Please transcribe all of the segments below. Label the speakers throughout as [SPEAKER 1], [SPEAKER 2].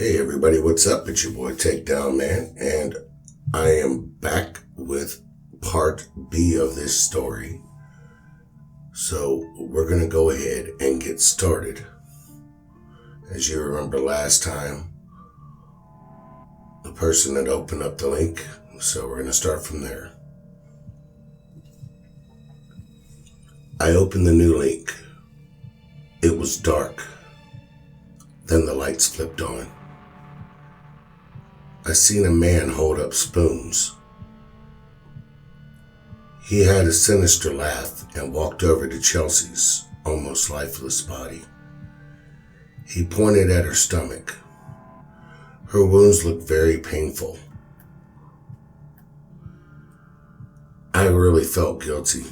[SPEAKER 1] Hey everybody, what's up? It's your boy Takedownman, and I am back with part B of this story. So we're going to go ahead and get started. As you remember last time, the person had opened up the link, so we're going to start from there. I opened the new link. It was dark. Then the lights flipped on. I seen a man hold up spoons. He had a sinister laugh and walked over to Chelsea's almost lifeless body. He pointed at her stomach. Her wounds looked very painful. I really felt guilty.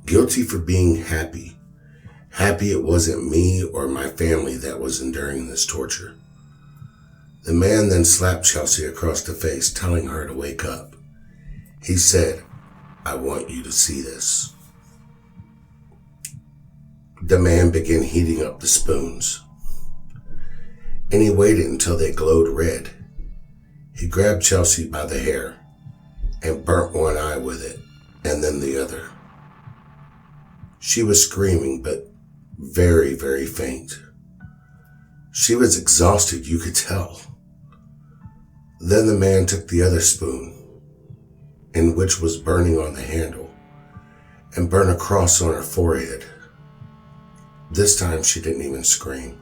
[SPEAKER 1] Guilty for being happy. Happy it wasn't me or my family that was enduring this torture. The man then slapped Chelsea across the face, telling her to wake up. He said, "I want you to see this." The man began heating up the spoons, and he waited until they glowed red. He grabbed Chelsea by the hair and burnt one eye with it, and then the other. She was screaming, but very, very faint. She was exhausted, you could tell. Then the man took the other spoon, in which was burning on the handle, and burned a cross on her forehead. This time she didn't even scream.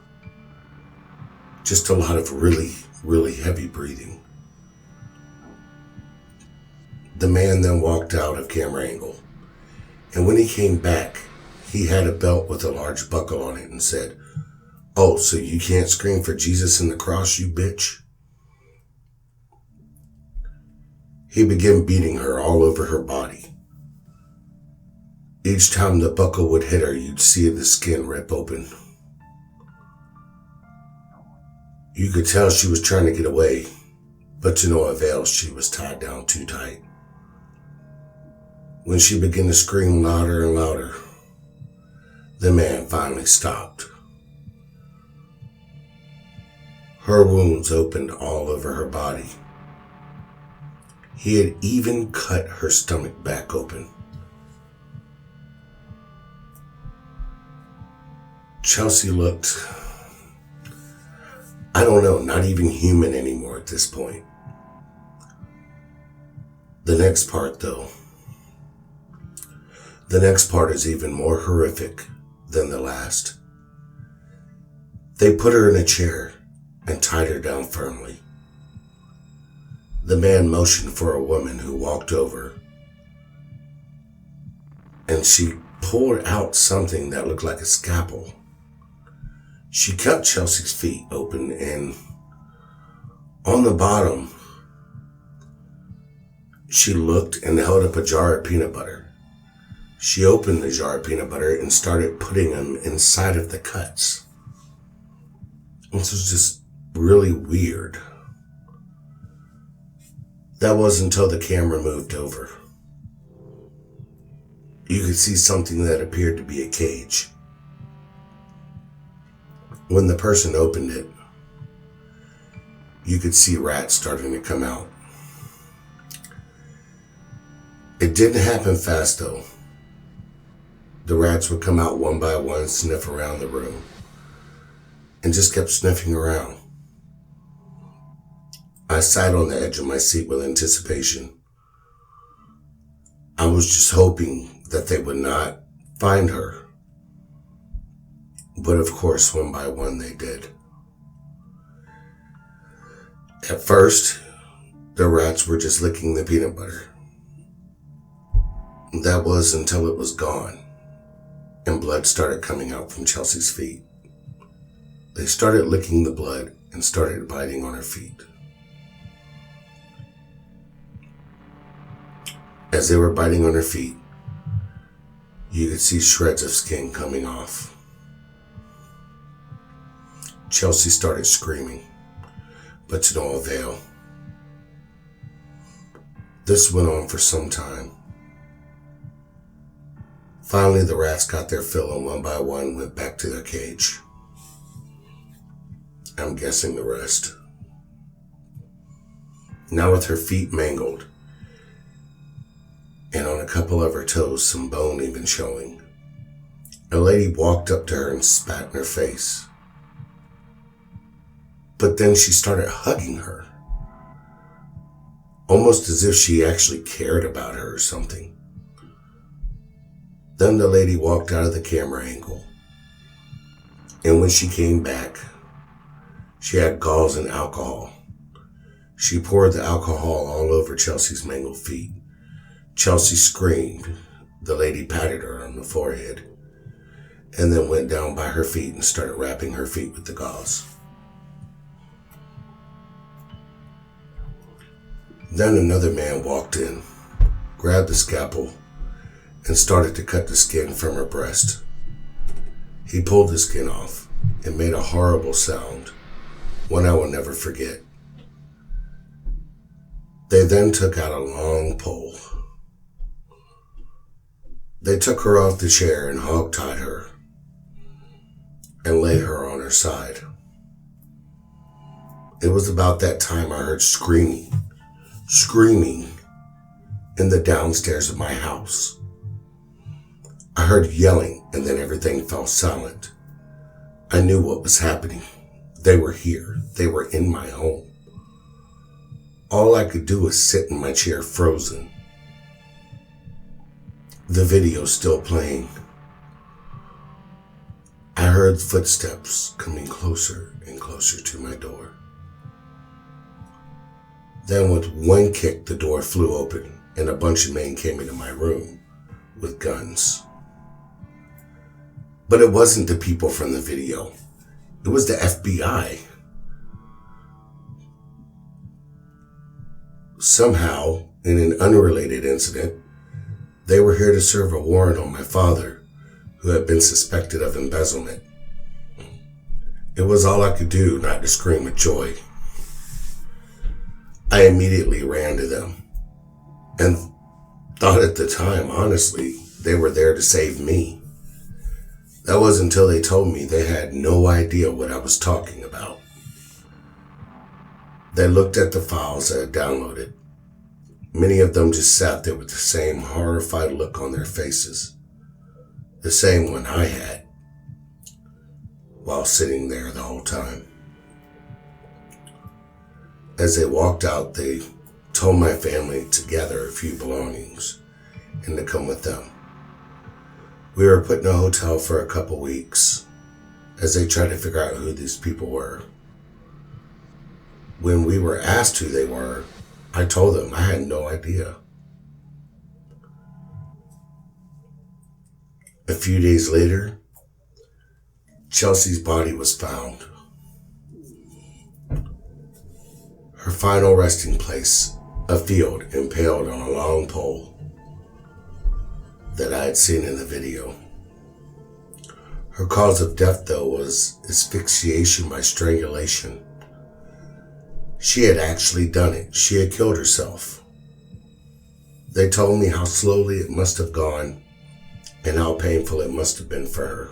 [SPEAKER 1] Just a lot of really, really heavy breathing. The man then walked out of camera angle, and when he came back, he had a belt with a large buckle on it and said, "Oh, so you can't scream for Jesus and the cross, you bitch?" He began beating her all over her body. Each time the buckle would hit her, you'd see the skin rip open. You could tell she was trying to get away, but to no avail, she was tied down too tight. When she began to scream louder and louder, the man finally stopped. Her wounds opened all over her body. He had even cut her stomach back open. Chelsea looked, I don't know, not even human anymore at this point. The next part is even more horrific than the last. They put her in a chair and tied her down firmly. The man motioned for a woman who walked over, and she pulled out something that looked like a scalpel. She cut Chelsea's feet open, and on the bottom, she looked and held up a jar of peanut butter. She opened the jar of peanut butter and started putting them inside of the cuts. This was just really weird. That was until the camera moved over. You could see something that appeared to be a cage. When the person opened it, you could see rats starting to come out. It didn't happen fast though. The rats would come out one by one, sniff around the room, and just kept sniffing around. I sat on the edge of my seat with anticipation. I was just hoping that they would not find her. But of course, one by one they did. At first, the rats were just licking the peanut butter. That was until it was gone, and blood started coming out from Chelsea's feet. They started licking the blood and started biting on her feet. As they were biting on her feet, you could see shreds of skin coming off. Chelsea started screaming, but to no avail. This went on for some time. Finally, the rats got their fill and one by one went back to their cage. I'm guessing the rest. Now with her feet mangled, and on a couple of her toes some bone even showing, a lady walked up to her and spat in her face. But then she started hugging her, almost as if she actually cared about her or something. Then the lady walked out of the camera angle, and when she came back, she had gauze and alcohol. She poured the alcohol all over Chelsea's mangled feet. Chelsea screamed. The lady patted her on the forehead, and then went down by her feet and started wrapping her feet with the gauze. Then another man walked in, grabbed the scalpel, and started to cut the skin from her breast. He pulled the skin off and made a horrible sound, one I will never forget. They then took out a long pole. They took her off the chair and hog-tied her and laid her on her side. It was about that time I heard screaming in the downstairs of my house. I heard yelling, and then everything fell silent. I knew what was happening. They were here. They were in my home. All I could do was sit in my chair frozen. The video's still playing. I heard footsteps coming closer and closer to my door. Then with one kick, the door flew open and a bunch of men came into my room with guns. But it wasn't the people from the video. It was the FBI. Somehow, in an unrelated incident, they were here to serve a warrant on my father, who had been suspected of embezzlement. It was all I could do not to scream with joy. I immediately ran to them and thought at the time, honestly, they were there to save me. That was until they told me they had no idea what I was talking about. They looked at the files I had downloaded. Many of them just sat there with the same horrified look on their faces, the same one I had while sitting there the whole time. As they walked out, they told my family to gather a few belongings and to come with them. We were put in a hotel for a couple weeks as they tried to figure out who these people were. When we were asked who they were, I told them I had no idea. A few days later, Chelsea's body was found. Her final resting place, a field impaled on a long pole that I had seen in the video. Her cause of death, though, was asphyxiation by strangulation. She had actually done it. She had killed herself. They told me how slowly it must have gone and how painful it must have been for her.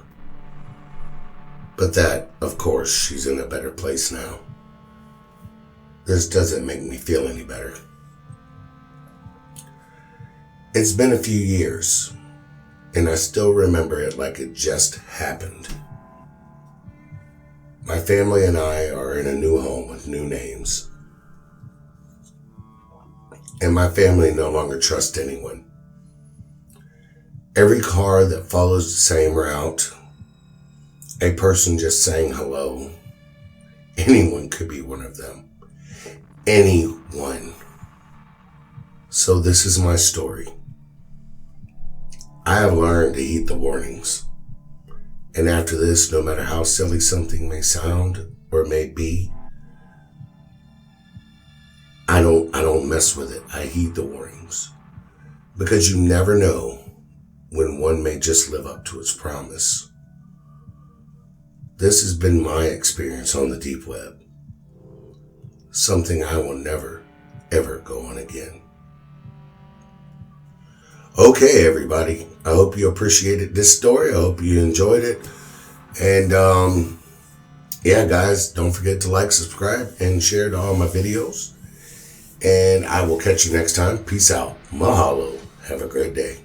[SPEAKER 1] But that, of course, she's in a better place now. This doesn't make me feel any better. It's been a few years, and I still remember it like it just happened. My family and I are in a new home with new names. And my family no longer trusts anyone. Every car that follows the same route, a person just saying hello, anyone could be one of them. Anyone. So this is my story. I have learned to heed the warnings. And after this, no matter how silly something may sound or may be, I don't mess with it. I heed the warnings. Because you never know when one may just live up to its promise. This has been my experience on the deep web. Something I will never, ever go on again. Okay, everybody. I hope you appreciated this story. I hope you enjoyed it. And yeah, guys, don't forget to like, subscribe, and share to all my videos. And I will catch you next time. Peace out. Mahalo. Have a great day.